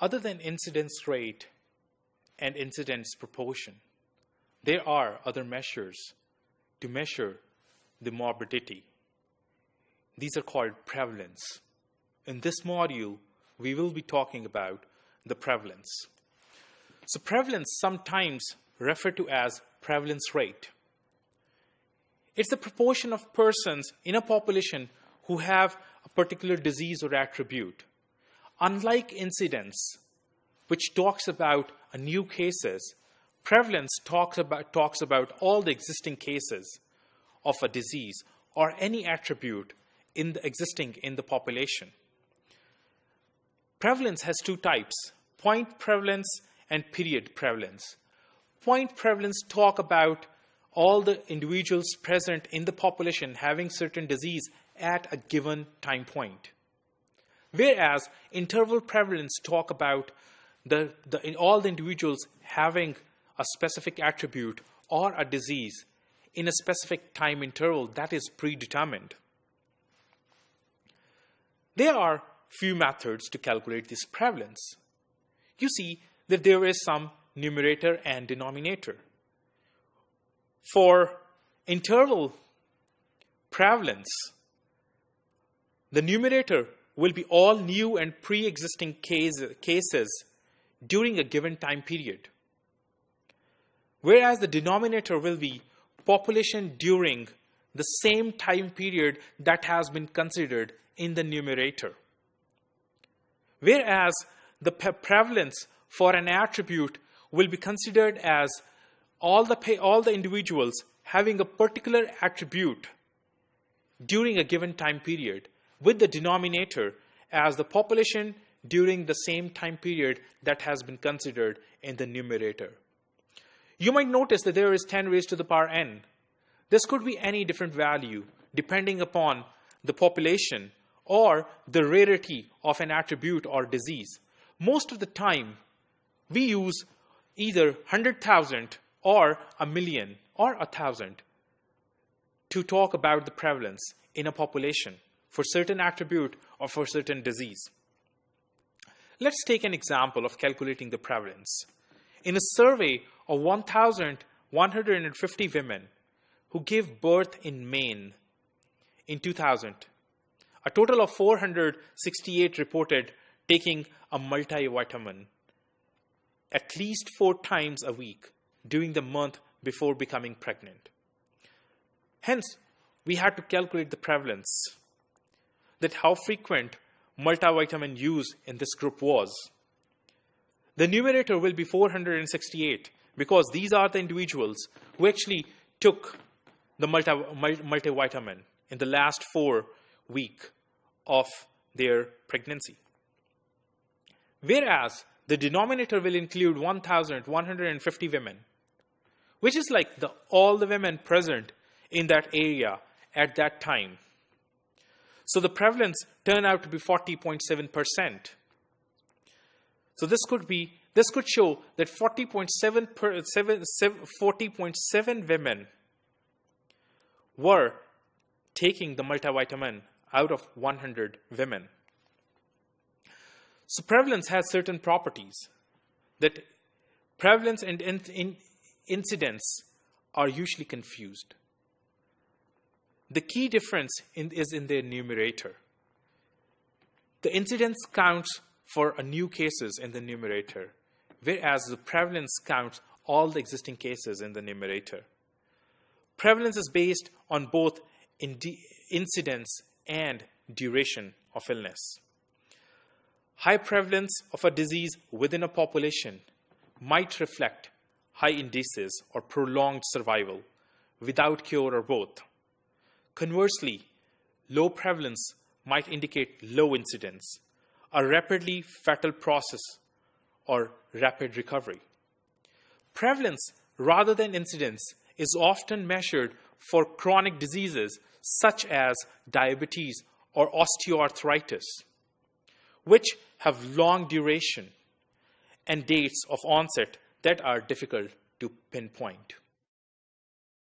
Other than incidence rate and incidence proportion, there are other measures to measure the morbidity. These are called prevalence. In this module, we will be talking about the prevalence. So prevalence, sometimes referred to as prevalence rate. It's the proportion of persons in a population who have a particular disease or attribute. Unlike incidence, which talks about a new cases, prevalence talks about all the existing cases of a disease or any attribute existing in the population. Prevalence has two types, point prevalence and period prevalence. Point prevalence talk about all the individuals present in the population having certain disease at a given time point. Whereas interval prevalence talk about all the individuals having a specific attribute or a disease in a specific time interval that is predetermined. There are few methods to calculate this prevalence. You see that there is some numerator and denominator. For interval prevalence, the numerator will be all new and pre-existing cases during a given time period, whereas the denominator will be population during the same time period that has been considered in the numerator. Whereas the prevalence for an attribute will be considered as all the individuals having a particular attribute during a given time period, with the denominator as the population during the same time period that has been considered in the numerator. You might notice that there is 10 raised to the power n. This could be any different value depending upon the population or the rarity of an attribute or disease. Most of the time, we use either 100,000 or 1,000,000 or 1,000 to talk about the prevalence in a population for certain attribute or for certain disease. Let's take an example of calculating the prevalence. In a survey of 1,150 women who gave birth in Maine in 2000, a total of 468 reported taking a multivitamin at least 4 times a week during the month before becoming pregnant. Hence, we had to calculate the prevalence, that how frequent multivitamin use in this group was. The numerator will be 468 because these are the individuals who actually took the multivitamin in the last 4 weeks of their pregnancy. Whereas the denominator will include 1,150 women, which is like all the women present in that area at that time. So the prevalence turned out to be 40.7%. So this could show that 40.7 women were taking the multivitamin out of 100 women. So prevalence has certain properties that prevalence and incidence are usually confused. The key difference is in the numerator. The incidence counts for new cases in the numerator, whereas the prevalence counts all the existing cases in the numerator. Prevalence is based on both incidence and duration of illness. High prevalence of a disease within a population might reflect high indices or prolonged survival without cure or both. Conversely, low prevalence might indicate low incidence, a rapidly fatal process, or rapid recovery. Prevalence, rather than incidence, is often measured for chronic diseases such as diabetes or osteoarthritis, which have long duration and dates of onset that are difficult to pinpoint.